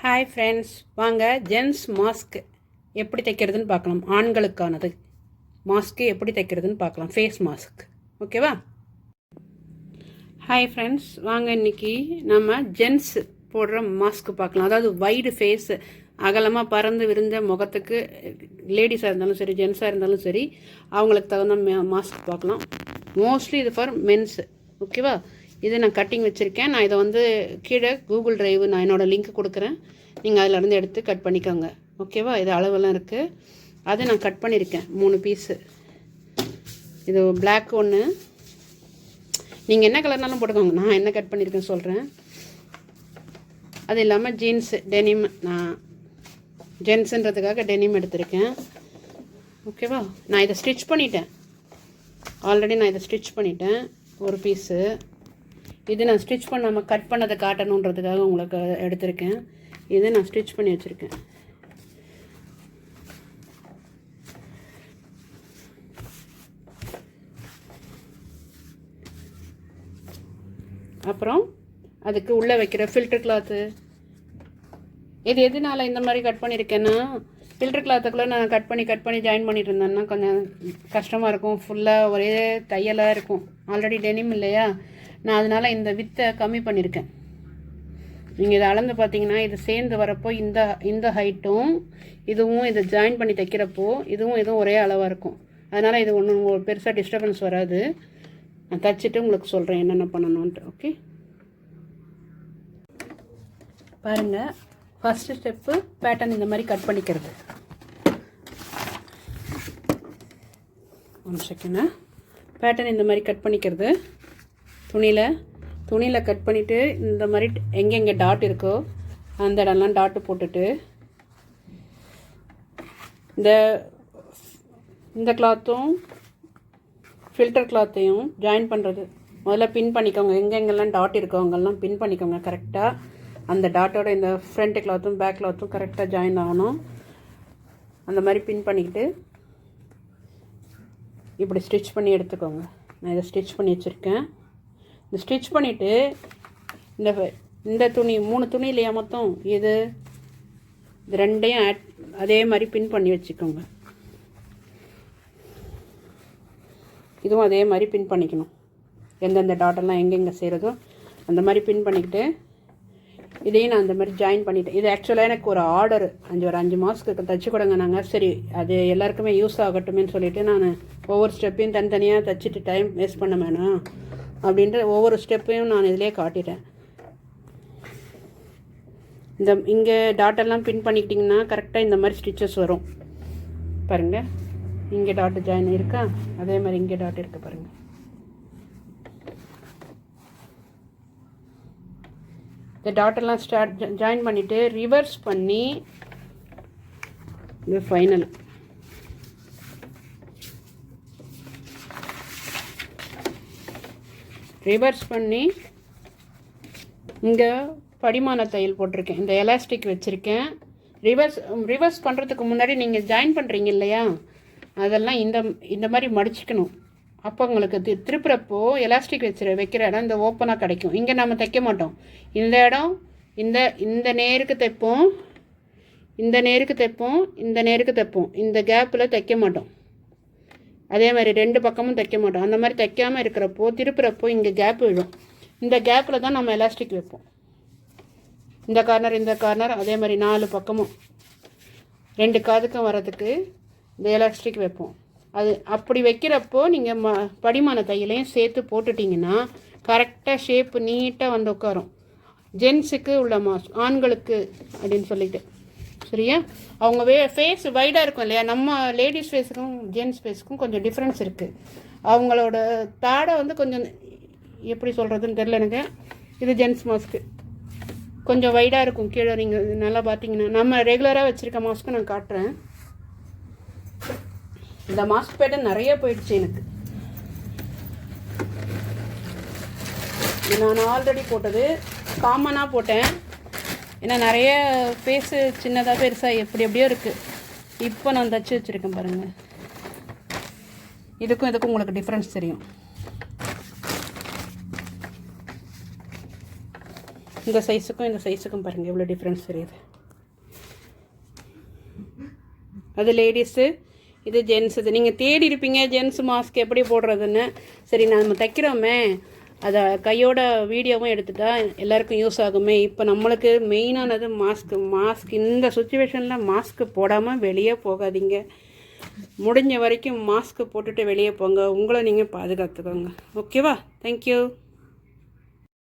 Hi friends, வாங்க gents mask எப்படி தைக்கிறதுன்னு பார்க்கலாம். ஆண்களுக்கானது மாஸ்க்கு எப்படி தைக்கிறதுன்னு பார்க்கலாம். ஃபேஸ் மாஸ்க், ஓகேவா? ஹாய் ஃப்ரெண்ட்ஸ், வாங்க இன்றைக்கி நம்ம ஜென்ஸ் போடுற மாஸ்க் பார்க்கலாம். அதாவது வைடு ஃபேஸ், அகலமாக பறந்து விரிந்த முகத்துக்கு லேடிஸாக இருந்தாலும் சரி, ஜென்ஸாக இருந்தாலும் சரி, அவங்களுக்கு தகுந்த மாஸ்க் பார்க்கலாம். மோஸ்ட்லி இது ஃபார் மென்ஸு, ஓகேவா? இது நான் கட்டிங் வச்சுருக்கேன். நான் இதை வந்து கீழே கூகுள் ட்ரைவ் நான் என்னோடய லிங்க் கொடுக்குறேன். நீங்கள் அதிலேருந்து எடுத்து கட் பண்ணிக்கோங்க, ஓகேவா? இது அளவெல்லாம் இருக்குது. அதை நான் கட் பண்ணியிருக்கேன் 3 பீஸு. இது பிளாக் ஒன்று, நீங்கள் என்ன கலர்னாலும் போட்டுக்கோங்க. நான் என்ன கட் பண்ணியிருக்கேன்னு சொல்கிறேன். அது இல்லாமல் ஜீன்ஸு டெனிம், நான் ஜென்ஸுன்றதுக்காக டெனிம் எடுத்திருக்கேன், ஓகேவா? நான் இதை ஸ்டிச் பண்ணிட்டேன் ஆல்ரெடி. நான் இதை ஸ்டிச் பண்ணிட்டேன் ஒரு பீஸு. இது நான் ஸ்டிச் பண்ணாமல் கட் பண்ணதை காட்டணுன்றதுக்காக உங்களுக்கு எடுத்திருக்கேன். இது நான் ஸ்டிச் பண்ணி வச்சுருக்கேன். அப்புறம் அதுக்கு உள்ளே வைக்கிற ஃபில்டர் கிளாத்து. இது எதனால இந்த மாதிரி கட் பண்ணியிருக்கேன்னா, ஃபில்டர் கிளாத்துக்குள்ளே நான் கட் பண்ணி ஜாயின் பண்ணிட்டு இருந்தேன்னா கொஞ்சம் கஷ்டமாக இருக்கும். ஃபுல்லாக ஒரே தையலாக இருக்கும். ஆல்ரெடி டெனிம் இல்லையா, நான் அதனால் இந்த வித்தை கம்மி பண்ணியிருக்கேன். நீங்கள் இதை அளந்து பார்த்தீங்கன்னா, இது சேர்ந்து வரப்போ இந்த ஹைட்டும் இதுவும் இதை ஜாயின் பண்ணி தைக்கிறப்போ இதுவும் ஒரே அளவாக இருக்கும். அதனால் இது ஒன்றும் உங்களுக்கு பெருசாக டிஸ்டர்பன்ஸ் வராது. நான் தைச்சிட்டு உங்களுக்கு சொல்கிறேன் என்னென்ன பண்ணணுன்ட்டு, ஓகே? பாருங்கள், ஃபஸ்ட்டு ஸ்டெப்பு பேட்டர்ன் இந்த மாதிரி கட் பண்ணிக்கிறது. 1 செகண்ட். பேட்டர்ன் இந்த மாதிரி கட் பண்ணிக்கிறது. துணியில் கட் பண்ணிவிட்டு இந்த மாதிரி எங்கெங்கே டாட் இருக்கோ அந்த இடம்லாம் டாட்டு போட்டுட்டு இந்த கிளாத்தும் ஃபில்டர் கிளாத்தையும் ஜாயின் பண்ணுறது. முதல்ல பின் பண்ணிக்கோங்க. எங்கெங்கெல்லாம் டாட் இருக்கோ அங்கெல்லாம் பின் பண்ணிக்கோங்க கரெக்டாக. அந்த டாட்டோட இந்த ஃப்ரண்ட் கிளாத்தும் பேக் கிளாத்தும் கரெக்டாக ஜாயின் ஆகணும். அந்த மாதிரி பின் பண்ணிக்கிட்டு இப்படி ஸ்டிச் பண்ணி எடுத்துக்கோங்க. நான் இதை ஸ்டிச் பண்ணி வச்சுருக்கேன். இந்த ஸ்டிச் பண்ணிவிட்டு இந்த துணி 3 துணி இல்லையா மொத்தம், இது ரெண்டையும் அதே மாதிரி பின் பண்ணி வச்சுக்கோங்க. இதுவும் அதே மாதிரி பின் பண்ணிக்கணும். எந்தெந்த டாட்டெல்லாம் எங்கெங்கே செய்கிறதோ அந்த மாதிரி பின் பண்ணிக்கிட்டு இதையும் நான் அந்த மாதிரி ஜாயின் பண்ணிவிட்டேன். இது ஆக்சுவலாக எனக்கு ஒரு ஆர்டர், ஒரு 5 மாதத்துக்கு தைச்சி கொடுங்க. நாங்கள் சரி அது எல்லாருக்குமே யூஸ் ஆகட்டுமேன்னு சொல்லிவிட்டு நான் ஒவ்வொரு ஸ்டெப்பையும் தனித்தனியாக தைச்சிட்டு டைம் வேஸ்ட் பண்ண வேணாம் அப்படின்ற ஒவ்வொரு ஸ்டெப்பையும் நான் இதிலே காட்டிட்டேன். இங்கே டாட்டெல்லாம் பின் பண்ணிக்கிட்டிங்கன்னா கரெக்டாக இந்த மாதிரி ஸ்டிச்சஸ் வரும். பாருங்கள், இங்கே டாட்டு ஜாயின் இருக்கா, அதே மாதிரி இங்கே டாட் இருக்கு பாருங்கள். இந்த டாட்டெல்லாம் ஜாயின் பண்ணிவிட்டு ரிவர்ஸ் பண்ணி இது ஃபைனல். ரிவர்ஸ் பண்ணி இங்கே படிமான தையல் போட்டிருக்கேன். இந்த எலாஸ்டிக் வச்சுருக்கேன். ரிவர்ஸ் பண்ணுறதுக்கு முன்னாடி நீங்கள் ஜாயின் பண்ணுறீங்க இல்லையா, அதெல்லாம் இந்த மாதிரி மடிச்சுக்கணும். அப்போ உங்களுக்கு திருப்புறப்போ எலாஸ்டிக் வைக்கிற இடம் இந்த ஓப்பனாக கிடைக்கும். இங்கே நம்ம தைக்க மாட்டோம். இந்த இடம் இந்த நேருக்கு தைப்போம், இந்த நேருக்கு தைப்போம், இந்த நேருக்கு தைப்போம். இந்த கேப்பில் தைக்க மாட்டோம். அதே மாதிரி 2 பக்கமும் தைக்க மாட்டோம். அந்த மாதிரி தைக்காமல் இருக்கிறப்போ திருப்புறப்போ இங்கே கேப் விழும். இந்த கேப்பில் தான் நம்ம எலாஸ்டிக் வைப்போம். இந்த கார்னர் அதே மாதிரி 4 பக்கமும் 2 காதுக்கும் வரதுக்கு இந்த எலாஸ்டிக் வைப்போம். அது அப்படி வைக்கிறப்போ நீங்கள் படிமான தையலையும் சேர்த்து போட்டுட்டிங்கன்னா கரெக்டாக ஷேப்பு நீட்டாக வந்து உட்காரும். ஜென்ஸுக்கு உள்ள மாஸ்க், ஆண்களுக்கு அப்படின்னு சொல்லிட்டு, சரியா? அவங்க ஃபேஸ் வைடாக இருக்கும் இல்லையா, நம்ம லேடிஸ் ஃபேஸுக்கும் ஜென்ஸ் ஃபேஸுக்கும் கொஞ்சம் டிஃப்ரென்ஸ் இருக்குது. அவங்களோட தாடை வந்து கொஞ்சம் எப்படி சொல்கிறதுன்னு தெரில எனக்கு. இது ஜென்ஸ் மாஸ்க்கு கொஞ்சம் வைடாக இருக்கும் கீழே. நீங்கள் நல்லா பார்த்தீங்கன்னா நம்ம ரெகுலராக வச்சுருக்க மாஸ்க்கு நான் காட்டுறேன். இந்த மாஸ்க் பேட்டர்ன் நிறைய போயிடுச்சு எனக்கு. நான் ஆல்ரெடி போட்டது காமனாக போட்டேன். ஏன்னா நிறைய ஃபேஸு சின்னதாக பெருசாக எப்படியோ இருக்குது. இப்போ நான் தைச்சி வச்சுருக்கேன் பாருங்கள். இதுக்கும் உங்களுக்கு டிஃப்ரென்ஸ் தெரியும். இந்த சைஸுக்கும் இந்த சைஸுக்கும் பாருங்கள் எவ்வளோ டிஃப்ரென்ஸ் தெரியுது. அது லேடிஸு, இது ஜென்ஸு. இது நீங்கள் தேடி இருப்பீங்க ஜென்ஸ் மாஸ்க் எப்படி போடுறதுன்னு. சரி, நம்ம தைக்கிறோமே, அதை கையோட வீடியோவும் எடுத்துட்டா எல்லாருக்கும் யூஸ் ஆகுமே. இப்போ நம்மளுக்கு மெயினானது மாஸ்க். இந்த சுச்சுவேஷனில் மாஸ்க்கு போடாமல் வெளியே போகாதீங்க. முடிஞ்ச வரைக்கும் மாஸ்க்கு போட்டுட்டு வெளியே போங்க. உங்களை நீங்கள் பாதுகாத்துக்கோங்க. ஓகேவா? தேங்க்யூ.